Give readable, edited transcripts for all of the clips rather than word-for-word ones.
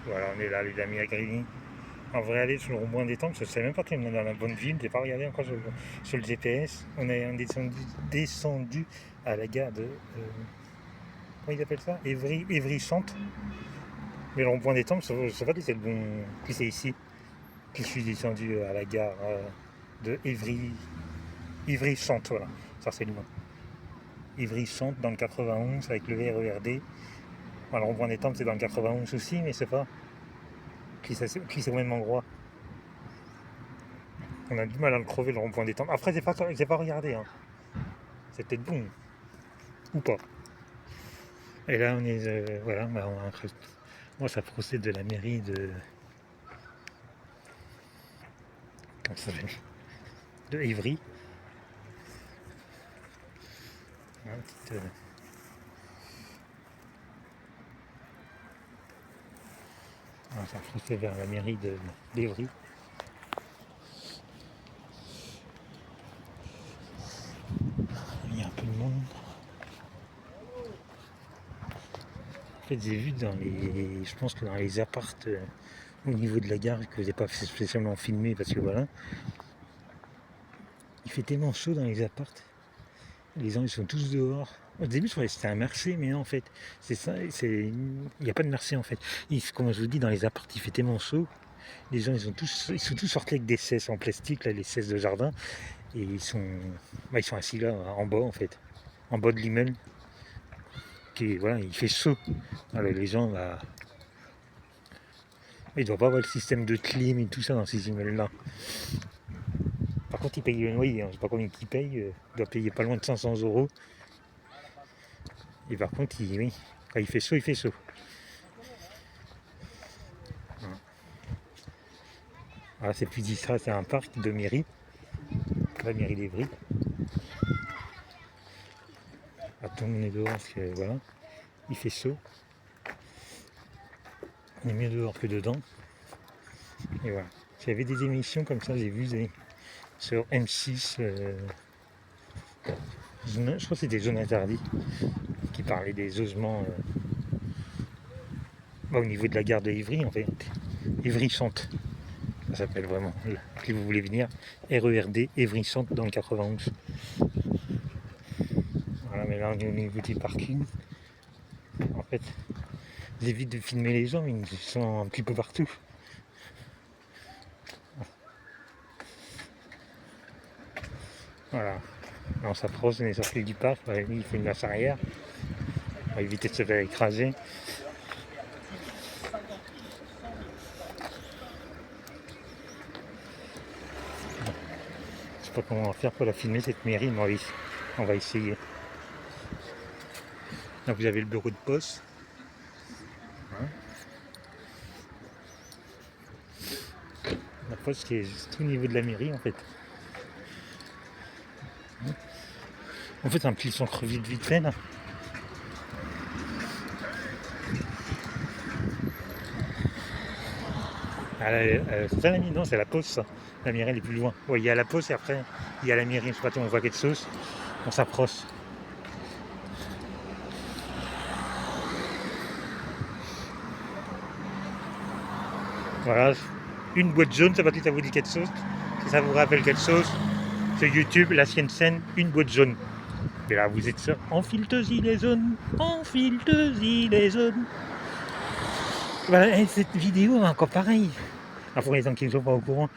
Voilà, on est là, les amis à Grigny. On devrait aller sur le rond-point des Temples, je ne sais même pas qu'on est dans la bonne ville, j'ai pas regardé encore sur le GPS. On est descendu à la gare de. Comment ils appellent ça, Évry-Centre. Mais le rond-point des Temples, je ne sais pas si c'est le bon. Si c'est ici. Puis je suis descendu à la gare de Évry-Centre, voilà. Ça c'est loin. Évry-Centre dans le 91 avec le RERD. Voilà, le rond-point des Temples c'est dans le 91 aussi, mais c'est pas. Puis c'est au même endroit. On a du mal à le crever le rond-point des Temples. Après, j'ai pas regardé. Hein. C'est peut-être bon. Ou pas. Et là, on est. Voilà, bah, moi, ça procède de la mairie de. Comment ça s'appelle, de Évry. Hein, ça procède vers la mairie d'Évry. Il y a un peu de monde. En fait, j'ai vu je pense que dans les appartes au niveau de la gare, que j'ai pas spécialement filmé parce que voilà, il fait tellement chaud dans les appartes. Les gens ils sont tous dehors. Au début je croyais que c'était un marché, mais non en fait, c'est ça, il n'y a pas de marché en fait. Comme je vous dis, dans les appartes il fait tellement chaud. Les gens ils sont tous sortis avec des cesses en plastique, là, les cesses de jardin, et ils sont assis là en bas en fait, en bas de l'immeuble. Voilà, il fait chaud. Alors, les gens là, ils ne doivent pas avoir le système de clim et tout ça dans ces immeubles-là. Par contre, ils payent le loyer, hein. Je ne sais pas combien ils payent. Ils doivent payer pas loin de 500 €. Et par contre, oui, quand il fait chaud, il fait chaud. Voilà, c'est plus distrait, c'est un parc de mairie, la mairie d'Évry. Tout le monde est dehors parce que voilà, il fait chaud. On est mieux dehors que dedans. Et voilà. J'avais des émissions comme ça, j'ai vu sur M6. Je crois que c'était Zone Interdit qui parlait des osements au niveau de la gare de Ivry en fait. Ivry-Centre, ça s'appelle vraiment. Si vous voulez venir, RERD, Ivry-Centre dans le 91. Voilà, mais là on est au niveau du parking. En fait, j'évite de filmer les gens, mais ils sont un petit peu partout. Voilà. On s'approche, on est sorti du parc, il fait une marche arrière. On va éviter de se faire écraser. Je sais pas comment on va faire pour la filmer cette mairie, mais on va essayer. Donc vous avez le bureau de poste. Hein, la poste qui est juste au niveau de la mairie en fait. En fait un petit centre-ville vite fait là. C'est ça la mairie? Non, c'est la poste ça. La mairie elle est plus loin. Ouais, il y a la poste et après il y a la mairie. Je sais pas si on voit quelque chose. On s'approche. Voilà. Une boîte jaune, ça va si ça vous dit quelque chose. Si ça vous rappelle quelque chose. Sur YouTube, l'ancienne scène, une boîte jaune. Et là vous êtes sur enfileuse-y les zones. Enfileuse-y les zones. Voilà, et cette vidéo encore pareil. Alors pour les gens qui ne sont pas au courant,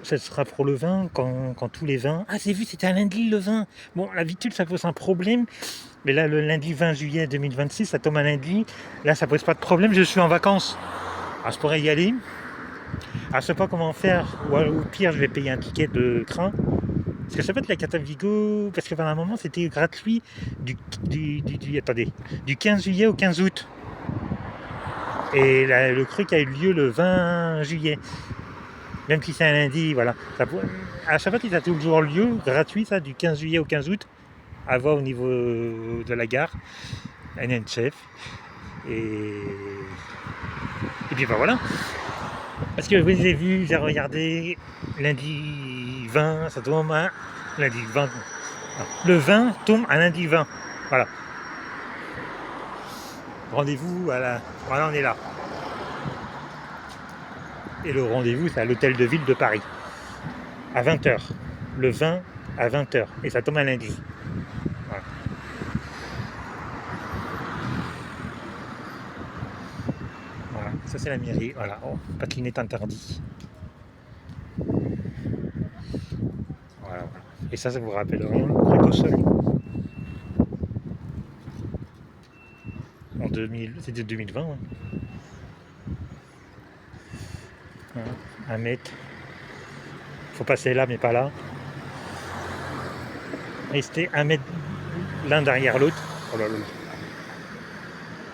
ça sera pour le vin, quand tous les vins. Ah, c'est vu, c'était un lundi le vin. Bon, l'habitude, ça pose un problème. Mais là, le lundi 20 juillet 2026, ça tombe un lundi. Là, ça pose pas de problème, je suis en vacances. Alors, je pourrais y aller. Alors, je sais pas comment faire. Ou au pire, je vais payer un ticket de train. Parce que ça peut être la Catavigo. Parce que pendant un moment, c'était gratuit du 15 juillet au 15 août. Et le truc a eu lieu le 20 juillet. Même si c'est un lundi, voilà. À chaque fois, il a toujours lieu gratuit, ça, du 15 juillet au 15 août, à voir au niveau de la gare, NNCF. Et puis bah voilà. Parce que vous avez vu, j'ai regardé, lundi 20, ça tombe à lundi 20. Non, le 20 tombe à lundi 20. Voilà. Rendez-vous à la. Voilà, on est là. Et le rendez-vous, c'est à l'hôtel de ville de Paris. À 20h. Le 20 à 20h. Et ça tombe un lundi. Voilà. Voilà. Ça, c'est la mairie. Voilà. Oh, patiner est interdit. Voilà. Et ça vous rappelle rien, le truc au sol. En 2000, c'était 2020. Ouais. Voilà. 1 mètre. Faut passer là, mais pas là. Rester 1 mètre l'un derrière l'autre. Oh là là.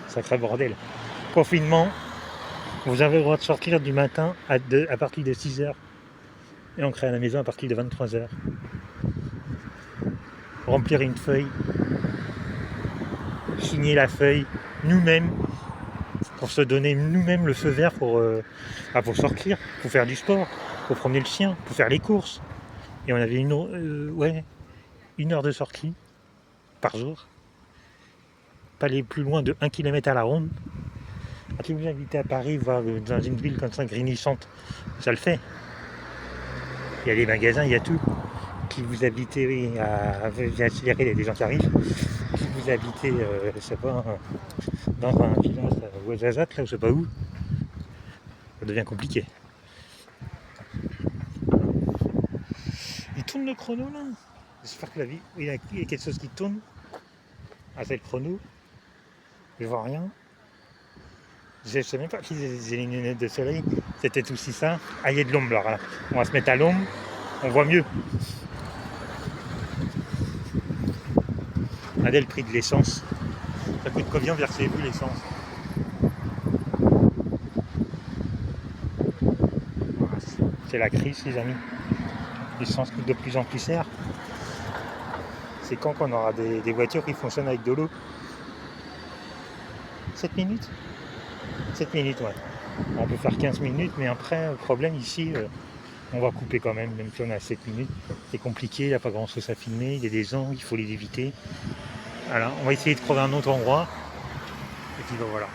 Sacré bordel. Confinement, vous avez le droit de sortir du matin à partir de 6h et entrer à la maison à partir de 23h. Remplir une feuille, signer la feuille nous-mêmes pour se donner nous-mêmes le feu vert pour sortir, pour faire du sport, pour promener le chien, pour faire les courses. Et on avait 1 heure de sortie par jour. Pas aller plus loin de 1 km à la ronde. Si vous habitez à Paris, voire dans une ville comme ça, grignichante, ça le fait. Il y a des magasins, il y a tout. Si vous habitez accélérer, il y a des gens qui arrivent. Si vous habitez, je sais pas, dans un village ou à Zazat, là, je sais pas où, ça devient compliqué. Il tourne le chrono là. J'espère que la vie, il y a quelque chose qui tourne. Ah, c'est le chrono. Je vois rien. Je sais même pas si j'ai les lunettes de soleil. C'était aussi ça. Ah, il y a de l'ombre là. On va se mettre à l'ombre. On voit mieux. Regardez le prix de l'essence. Ça coûte combien, versez-vous l'essence? C'est la crise, les amis. L'essence coûte de plus en plus cher. C'est quand qu'on aura des voitures qui fonctionnent avec de l'eau? 7 minutes 7 minutes, ouais. On peut faire 15 minutes, mais après, le problème ici, on va couper quand même si on a 7 minutes. C'est compliqué, il n'y a pas grand chose à filmer, il y a des gens, il faut les éviter. Alors, on va essayer de trouver un autre endroit. Et puis ben, voilà.